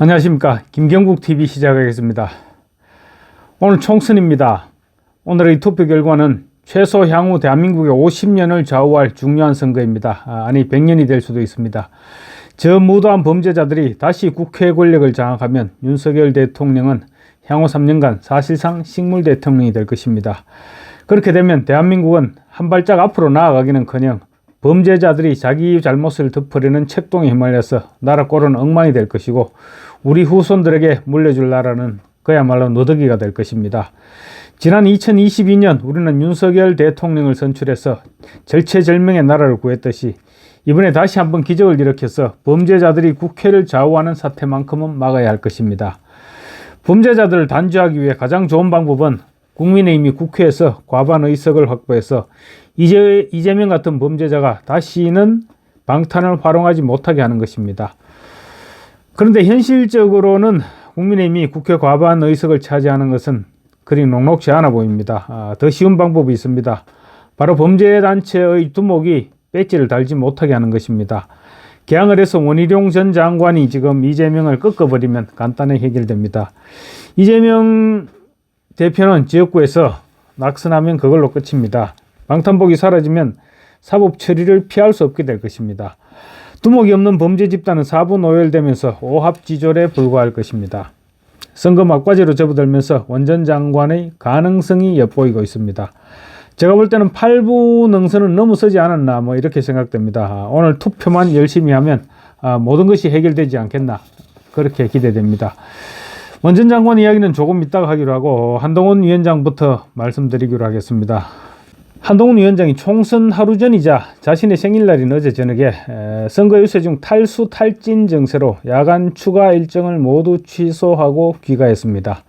안녕하십니까. 김경국TV 시작하겠습니다. 오늘 총선입니다. 오늘의 투표 결과는 최소 향후 대한민국의 50년을 좌우할 중요한 선거입니다. 아니 100년이 될 수도 있습니다. 저 무도한 범죄자들이 다시 국회 권력을 장악하면 윤석열 대통령은 향후 3년간 사실상 식물 대통령이 될 것입니다. 그렇게 되면 대한민국은 한 발짝 앞으로 나아가기는커녕 범죄자들이 자기 잘못을 덮으려는 책동에 휘말려서 나라 꼴은 엉망이 될 것이고, 우리 후손들에게 물려줄 나라는 그야말로 너더기가 될 것입니다. 지난 2022년 우리는 윤석열 대통령을 선출해서 절체절명의 나라를 구했듯이 이번에 다시 한번 기적을 일으켜서 범죄자들이 국회를 좌우하는 사태만큼은 막아야 할 것입니다. 범죄자들을 단죄하기 위해 가장 좋은 방법은 국민의힘이 국회에서 과반 의석을 확보해서 이재명 같은 범죄자가 다시는 방탄을 활용하지 못하게 하는 것입니다. 그런데 현실적으로는 국민의힘이 국회 과반 의석을 차지하는 것은 그리 녹록지 않아 보입니다. 더 쉬운 방법이 있습니다. 바로 범죄단체의 두목이 배지를 달지 못하게 하는 것입니다. 개항을 해서 원희룡 전 장관이 지금 이재명을 꺾어버리면 간단히 해결됩니다. 이재명 대표는 지역구에서 낙선하면 그걸로 끝입니다. 방탄복이 사라지면 사법 처리를 피할 수 없게 될 것입니다. 두목이 없는 범죄 집단은 사분오열되면서 오합지졸에 불과할 것입니다. 선거 막바지로 접어들면서 원 전 장관의 가능성이 엿보이고 있습니다. 제가 볼 때는 8부 능선은 너무 서지 않았나 이렇게 생각됩니다. 오늘 투표만 열심히 하면 모든 것이 해결되지 않겠나 그렇게 기대됩니다. 원 전 장관 이야기는 조금 이따가 하기로 하고 한동훈 위원장부터 말씀드리기로 하겠습니다. 한동훈 위원장이 총선 하루 전이자 자신의 생일날인 어제 저녁에 선거 유세 중 탈수 탈진 증세로 야간 추가 일정을 모두 취소하고 귀가했습니다.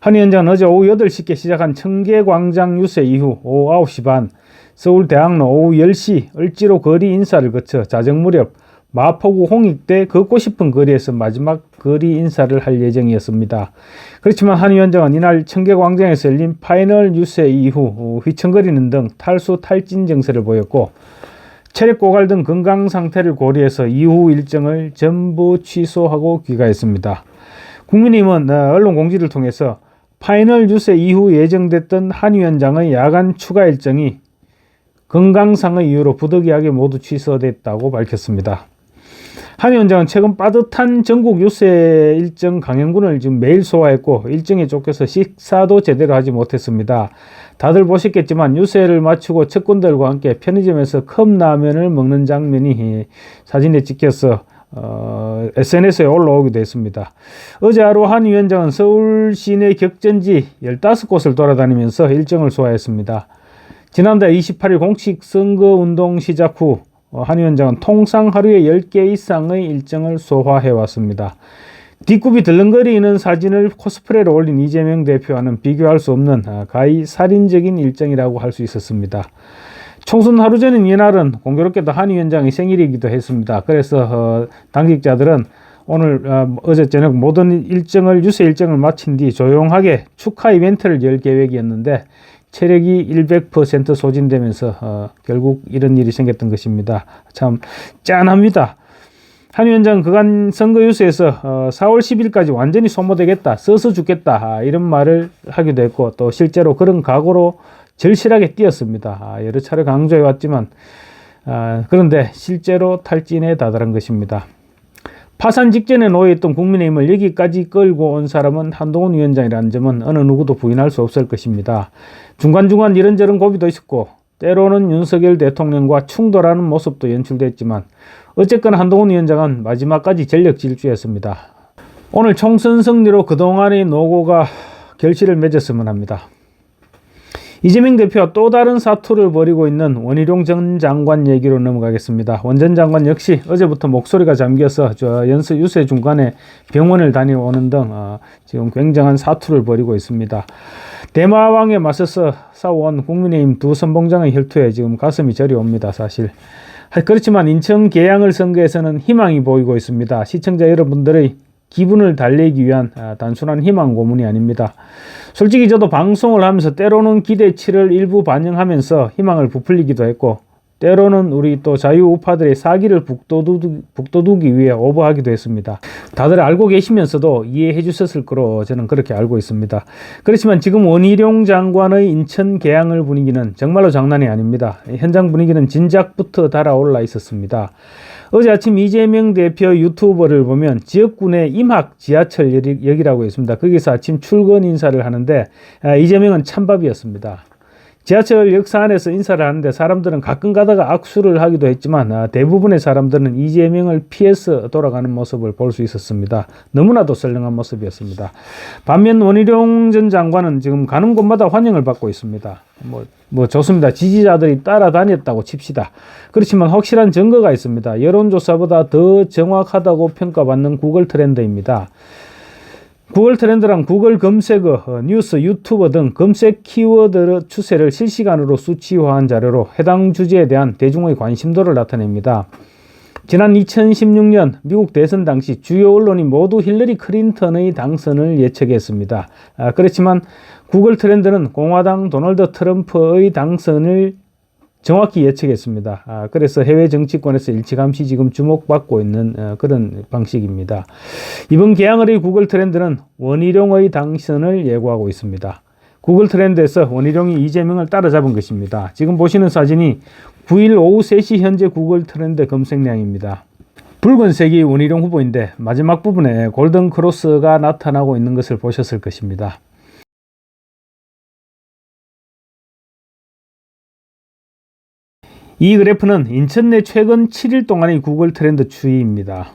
한 위원장은 어제 오후 8시께 시작한 청계광장 유세 이후 오후 9시 반 서울 대학로 오후 10시 을지로 거리 인사를 거쳐 자정 무렵 마포구 홍익대 걷고 싶은 거리에서 마지막 거리 인사를 할 예정이었습니다. 그렇지만 한 위원장은 이날 청계광장에서 열린 파이널 유세 이후 휘청거리는 등 탈수 탈진 증세를 보였고, 체력 고갈 등 건강 상태를 고려해서 이후 일정을 전부 취소하고 귀가했습니다. 국민의힘은 언론 공지를 통해서 파이널 유세 이후 예정됐던 한 위원장의 야간 추가 일정이 건강상의 이유로 부득이하게 모두 취소됐다고 밝혔습니다. 한 위원장은 최근 빠듯한 전국 유세 일정 강행군을 지금 매일 소화했고 일정에 쫓겨서 식사도 제대로 하지 못했습니다. 다들 보셨겠지만 유세를 마치고 측근들과 함께 편의점에서 컵라면을 먹는 장면이 사진에 찍혀서 SNS에 올라오기도 했습니다. 어제 하루 한 위원장은 서울 시내 격전지 15곳을 돌아다니면서 일정을 소화했습니다. 지난달 28일 공식 선거운동 시작 후 한 위원장은 통상 하루에 10개 이상의 일정을 소화해왔습니다. 뒷굽이 들렁거리는 사진을 코스프레로 올린 이재명 대표와는 비교할 수 없는 가히 살인적인 일정이라고 할 수 있었습니다. 총선 하루 전인 이날은 공교롭게도 한 위원장의 생일이기도 했습니다. 그래서 당직자들은 오늘 어제 저녁 모든 유세 일정을 마친 뒤 조용하게 축하 이벤트를 열 계획이었는데 체력이 100% 소진되면서 결국 이런 일이 생겼던 것입니다. 참 짠합니다. 한 위원장은 그간 선거 유세에서 4월 10일까지 완전히 소모되겠다, 써서 죽겠다 이런 말을 하기도 했고, 또 실제로 그런 각오로 절실하게 뛰었습니다. 여러 차례 강조해 왔지만 그런데 실제로 탈진에 다다른 것입니다. 파산 직전에 놓여있던 국민의힘을 여기까지 끌고 온 사람은 한동훈 위원장이라는 점은 어느 누구도 부인할 수 없을 것입니다. 중간중간 이런저런 고비도 있었고 때로는 윤석열 대통령과 충돌하는 모습도 연출됐지만 어쨌거나 한동훈 위원장은 마지막까지 전력 질주했습니다. 오늘 총선 승리로 그동안의 노고가 결실을 맺었으면 합니다. 이재명 대표와 또 다른 사투를 벌이고 있는 원희룡 전 장관 얘기로 넘어가겠습니다. 원 전 장관 역시 어제부터 목소리가 잠겨서 연서 유세 중간에 병원을 다녀오는 등 지금 굉장한 사투를 벌이고 있습니다. 대마왕에 맞서서 싸워온 국민의힘 두 선봉장의 혈투에 지금 가슴이 저려옵니다. 사실. 그렇지만 인천 계양을 선거에서는 희망이 보이고 있습니다. 시청자 여러분들의 기분을 달래기 위한 단순한 희망 고문이 아닙니다. 솔직히 저도 방송을 하면서 때로는 기대치를 일부 반영하면서 희망을 부풀리기도 했고 때로는 우리 또 자유우파들의 사기를 북돋우기 위해 오버하기도 했습니다. 다들 알고 계시면서도 이해해 주셨을 거로 저는 그렇게 알고 있습니다. 그렇지만 지금 원희룡 장관의 인천 개항을 분위기는 정말로 장난이 아닙니다. 현장 분위기는 진작부터 달아올라 있었습니다. 어제 아침 이재명 대표 유튜버를 보면 지역군의 임학 지하철역이라고 있습니다. 거기서 아침 출근 인사를 하는데 이재명은 찬밥이었습니다. 지하철 역사 안에서 인사를 하는데 사람들은 가끔 가다가 악수를 하기도 했지만 대부분의 사람들은 이재명을 피해서 돌아가는 모습을 볼 수 있었습니다. 너무나도 썰렁한 모습이었습니다. 반면 원희룡 전 장관은 지금 가는 곳마다 환영을 받고 있습니다. 뭐 좋습니다. 지지자들이 따라다녔다고 칩시다. 그렇지만 확실한 증거가 있습니다. 여론조사보다 더 정확하다고 평가받는 구글 트렌드입니다. 구글 트렌드란 구글 검색어, 뉴스, 유튜버 등 검색 키워드 추세를 실시간으로 수치화한 자료로 해당 주제에 대한 대중의 관심도를 나타냅니다. 지난 2016년 미국 대선 당시 주요 언론이 모두 힐러리 클린턴의 당선을 예측했습니다. 그렇지만 구글 트렌드는 공화당 도널드 트럼프의 당선을 정확히 예측했습니다. 그래서 해외 정치권에서 일찌감치 지금 주목받고 있는 그런 방식입니다. 이번 개항의 구글 트렌드는 원희룡의 당선을 예고하고 있습니다. 구글 트렌드에서 원희룡이 이재명을 따라잡은 것입니다. 지금 보시는 사진이 9일 오후 3시 현재 구글 트렌드 검색량입니다. 붉은색이 원희룡 후보인데 마지막 부분에 골든 크로스가 나타나고 있는 것을 보셨을 것입니다. 이 그래프는 인천 내 최근 7일 동안의 구글 트렌드 추이입니다.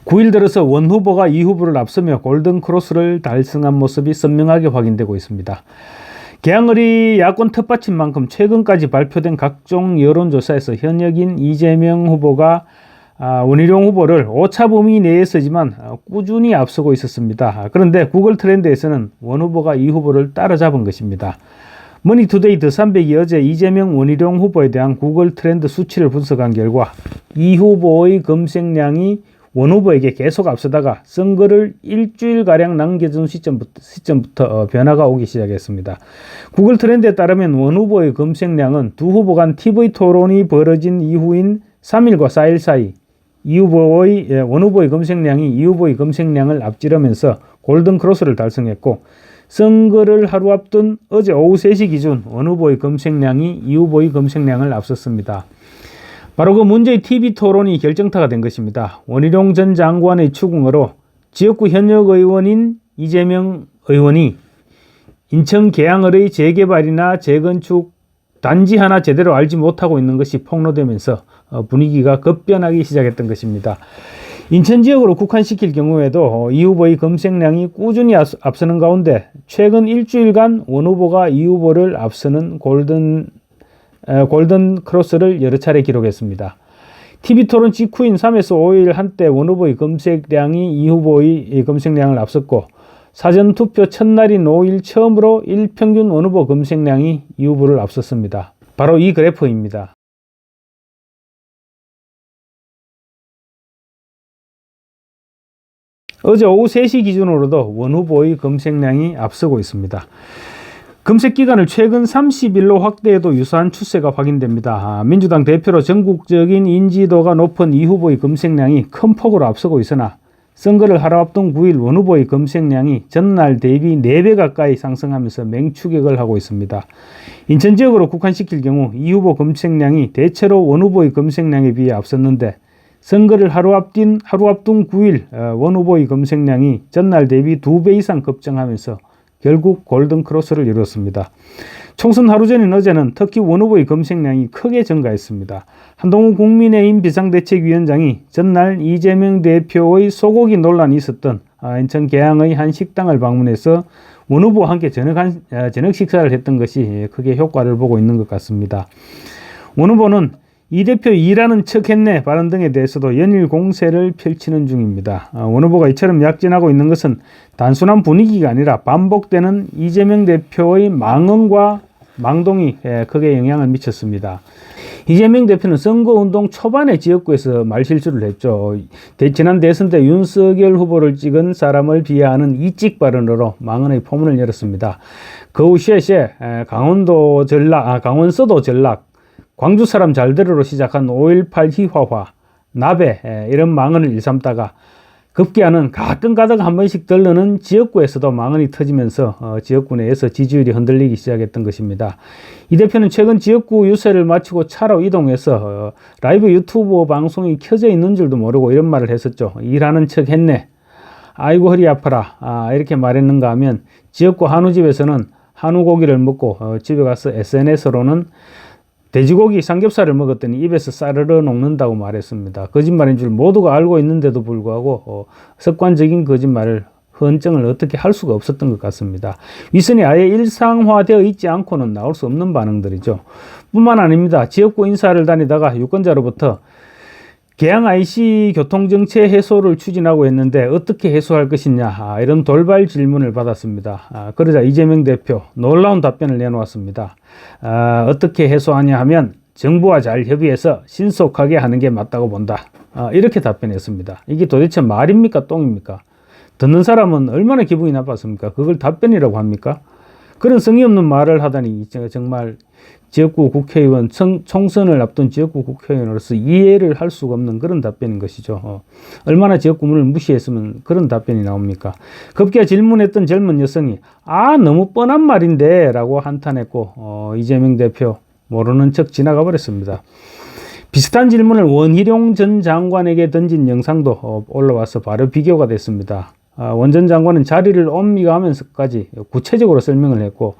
(9일) 들어서 원 후보가 이 후보를 앞서며 골든 크로스를 달성한 모습이 선명하게 확인되고 있습니다. 개항의 야권 텃밭인 만큼 최근까지 발표된 각종 여론조사에서 현역인 이재명 후보가 원희룡 후보를 오차 범위 내에서지만 꾸준히 앞서고 있었습니다. 그런데 구글 트렌드에서는 원 후보가 이 후보를 따라잡은 것입니다. 머니투데이 더300이 어제 이재명 원희룡 후보에 대한 구글 트렌드 수치를 분석한 결과 이 후보의 검색량이 원 후보에게 계속 앞서다가 선거를 일주일가량 남겨둔 시점부터 변화가 오기 시작했습니다. 구글 트렌드에 따르면 원 후보의 검색량은 두 후보 간 TV 토론이 벌어진 이후인 3일과 4일 사이 원 후보의 검색량이 이 후보의 검색량을 앞지르면서 골든 크로스를 달성했고, 선거를 하루 앞둔 어제 오후 3시 기준 원 후보의 검색량이 이 후보의 검색량을 앞섰습니다. 바로 그 문제의 TV 토론이 결정타가 된 것입니다. 원희룡 전 장관의 추궁으로 지역구 현역 의원인 이재명 의원이 인천 계양을의 재개발이나 재건축 단지 하나 제대로 알지 못하고 있는 것이 폭로되면서 분위기가 급변하기 시작했던 것입니다. 인천 지역으로 국한시킬 경우에도 이 후보의 검색량이 꾸준히 앞서는 가운데 최근 일주일간 원 후보가 이 후보를 앞서는 골든 크로스를 여러 차례 기록했습니다. TV토론 직후인 3에서 5일 한때 원 후보의 검색량이 이 후보의 검색량을 앞섰고, 사전투표 첫날인 5일 처음으로 일평균 원 후보 검색량이 이 후보를 앞섰습니다. 바로 이 그래프입니다. 어제 오후 3시 기준으로도 원 후보의 검색량이 앞서고 있습니다. 검색 기간을 최근 30일로 확대해도 유사한 추세가 확인됩니다. 민주당 대표로 전국적인 인지도가 높은 이 후보의 검색량이 큰 폭으로 앞서고 있으나 선거를 하루 앞둔 9일 원 후보의 검색량이 전날 대비 4배 가까이 상승하면서 맹추격을 하고 있습니다. 인천 지역으로 국한시킬 경우 이 후보 검색량이 대체로 원 후보의 검색량에 비해 앞섰는데, 선거를 하루 앞둔 9일 원 후보의 검색량이 전날 대비 2배 이상 급증하면서 결국 골든 크로스를 이뤘습니다. 총선 하루 전인 어제는 특히 원 후보의 검색량이 크게 증가했습니다. 한동훈 국민의힘 비상대책위원장이 전날 이재명 대표의 소고기 논란이 있었던 인천 계양의 한 식당을 방문해서 원 후보와 함께 저녁 식사를 했던 것이 크게 효과를 보고 있는 것 같습니다. 원 후보는 이 대표 일하는 척했네 발언 등에 대해서도 연일 공세를 펼치는 중입니다. 원 후보가 이처럼 약진하고 있는 것은 단순한 분위기가 아니라 반복되는 이재명 대표의 망언과 망동이 크게 영향을 미쳤습니다. 이재명 대표는 선거운동 초반에 지역구에서 말실수를 했죠. 지난 대선 때 윤석열 후보를 찍은 사람을 비하하는 이찍 발언으로 망언의 포문을 열었습니다. 그 후 쉐쉐, 강원서도 전락, 광주 사람 잘되로로 시작한 5.18 희화화, 나베 이런 망언을 일삼다가 급기야는 가끔 가다가 한 번씩 들르는 지역구에서도 망언이 터지면서 지역구 내에서 지지율이 흔들리기 시작했던 것입니다. 이 대표는 최근 지역구 유세를 마치고 차로 이동해서 라이브 유튜브 방송이 켜져 있는 줄도 모르고 이런 말을 했었죠. 일하는 척 했네. 아이고 허리 아파라. 이렇게 말했는가 하면 지역구 한우집에서는 한우고기를 먹고 집에 가서 SNS로는 돼지고기 삼겹살을 먹었더니 입에서 싸르르 녹는다고 말했습니다. 거짓말인 줄 모두가 알고 있는데도 불구하고 습관적인 거짓말을 헌정을 어떻게 할 수가 없었던 것 같습니다. 위선이 아예 일상화되어 있지 않고는 나올 수 없는 반응들이죠. 뿐만 아닙니다. 지역구 인사를 다니다가 유권자로부터 개항 IC 교통정체 해소를 추진하고 있는데 어떻게 해소할 것이냐 이런 돌발 질문을 받았습니다. 그러자 이재명 대표 놀라운 답변을 내놓았습니다. 어떻게 해소하냐 하면 정부와 잘 협의해서 신속하게 하는 게 맞다고 본다. 이렇게 답변했습니다. 이게 도대체 말입니까 똥입니까? 듣는 사람은 얼마나 기분이 나빴습니까? 그걸 답변이라고 합니까? 그런 성의 없는 말을 하다니 정말 지역구 국회의원, 총선을 앞둔 지역구 국회의원으로서 이해를 할 수가 없는 그런 답변인 것이죠. 얼마나 지역구문을 무시했으면 그런 답변이 나옵니까? 급기야 질문했던 젊은 여성이 너무 뻔한 말인데 라고 한탄했고 이재명 대표 모르는 척 지나가 버렸습니다. 비슷한 질문을 원희룡 전 장관에게 던진 영상도 올라와서 바로 비교가 됐습니다. 원 전 장관은 자리를 옮겨가면서까지 구체적으로 설명을 했고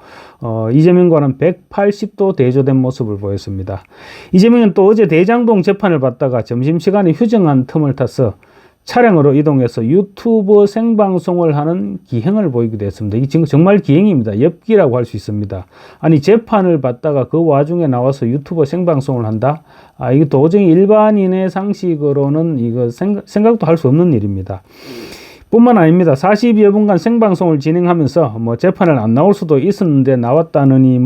이재명과는 180도 대조된 모습을 보였습니다. 이재명은 또 어제 대장동 재판을 받다가 점심시간에 휴정한 틈을 타서 차량으로 이동해서 유튜브 생방송을 하는 기행을 보이기도 했습니다. 이게 지금 정말 기행입니다. 엽기라고 할 수 있습니다. 아니 재판을 받다가 그 와중에 나와서 유튜브 생방송을 한다? 이게 도저히 일반인의 상식으로는 이거 생각도 할 수 없는 일입니다. 뿐만 아닙니다. 40여 분간 생방송을 진행하면서 재판을 안 나올 수도 있었는데 나왔다느니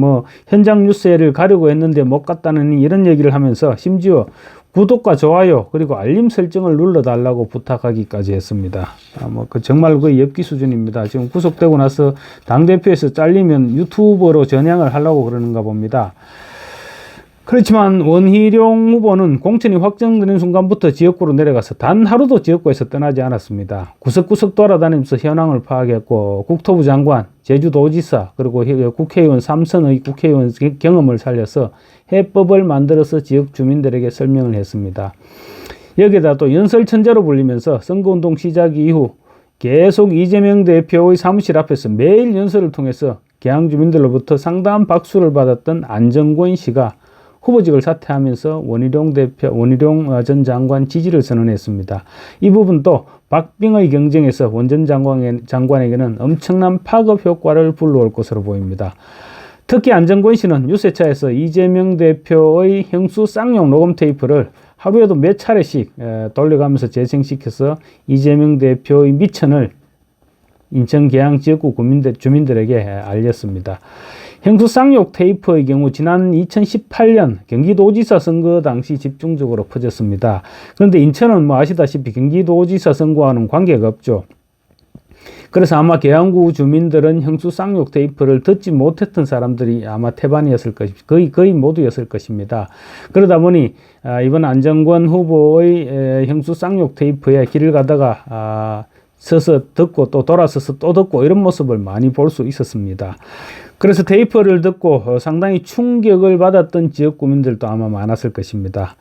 현장 뉴스를 가려고 했는데 못 갔다느니 이런 얘기를 하면서 심지어 구독과 좋아요 그리고 알림 설정을 눌러달라고 부탁하기까지 했습니다. 정말 그 엽기 수준입니다. 지금 구속되고 나서 당대표에서 잘리면 유튜버로 전향을 하려고 그러는가 봅니다. 그렇지만 원희룡 후보는 공천이 확정되는 순간부터 지역구로 내려가서 단 하루도 지역구에서 떠나지 않았습니다. 구석구석 돌아다니면서 현황을 파악했고 국토부 장관, 제주도지사 그리고 국회의원 3선의 국회의원 경험을 살려서 해법을 만들어서 지역 주민들에게 설명을 했습니다. 여기에다 또 연설천재로 불리면서 선거운동 시작 이후 계속 이재명 대표의 사무실 앞에서 매일 연설을 통해서 개항 주민들로부터 상당한 박수를 받았던 안정권 씨가 후보직을 사퇴하면서 원희룡 전 장관 지지를 선언했습니다. 이 부분도 박빙의 경쟁에서 원 전 장관에게는 엄청난 파급 효과를 불러올 것으로 보입니다. 특히 안정권 씨는 유세차에서 이재명 대표의 형수 쌍용 녹음 테이프를 하루에도 몇 차례씩 돌려가면서 재생시켜서 이재명 대표의 미천을 인천 계양 지역구 주민들에게 알렸습니다. 형수 쌍욕 테이프의 경우 지난 2018년 경기도지사 선거 당시 집중적으로 퍼졌습니다. 그런데 인천은 아시다시피 경기도지사 선거와는 관계가 없죠. 그래서 아마 계양구 주민들은 형수 쌍욕 테이프를 듣지 못했던 사람들이 아마 태반이었을 것입니다. 거의 모두였을 것입니다. 그러다 보니 이번 안정권 후보의 형수 쌍욕 테이프에 길을 가다가 서서 듣고 또 돌아서서 또 듣고 이런 모습을 많이 볼 수 있었습니다. 그래서 테이프를 듣고 상당히 충격을 받았던 지역 구민들도 아마 많았을 것입니다.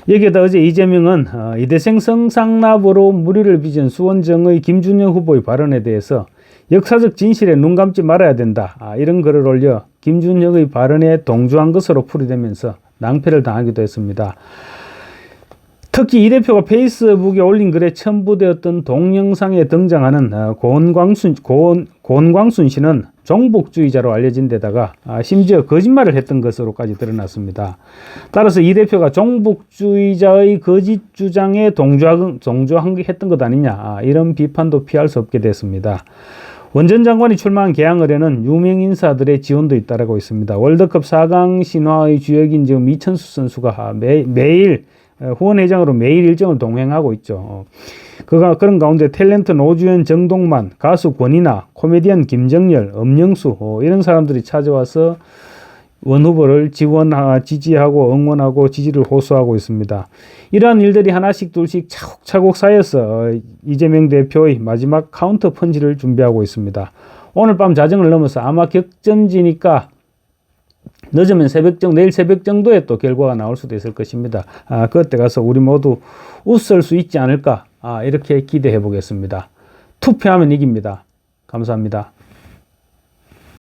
여기에다 어제 이재명은 이대생 성상납으로 무리를 빚은 수원정의 김준영 후보의 발언에 대해서 역사적 진실에 눈 감지 말아야 된다. 이런 글을 올려 김준영의 발언에 동조한 것으로 풀이되면서 낭패를 당하기도 했습니다. 특히 이 대표가 페이스북에 올린 글에 첨부되었던 동영상에 등장하는 고원광순 씨는 종북주의자로 알려진 데다가 심지어 거짓말을 했던 것으로까지 드러났습니다. 따라서 이 대표가 종북주의자의 거짓 주장에 동조했던 것 아니냐 이런 비판도 피할 수 없게 됐습니다. 원전 장관이 출마한 개항 의뢰는 유명 인사들의 지원도 잇따르고 있습니다. 월드컵 4강 신화의 주역인 지금 이천수 선수가 매일 후원회장으로 매일 일정을 동행하고 있죠. 그런 가운데 탤런트 노주현, 정동만, 가수 권이나, 코미디언 김정열, 엄영수 이런 사람들이 찾아와서 원 후보를 지지하고 응원하고 지지를 호소하고 있습니다. 이러한 일들이 하나씩 둘씩 차곡차곡 쌓여서 이재명 대표의 마지막 카운터 펀치를 준비하고 있습니다. 오늘 밤 자정을 넘어서 아마 격전지니까 늦으면 내일 새벽 정도에 또 결과가 나올 수도 있을 것입니다. 그때 가서 우리 모두 웃을 수 있지 않을까, 이렇게 기대해 보겠습니다. 투표하면 이깁니다. 감사합니다.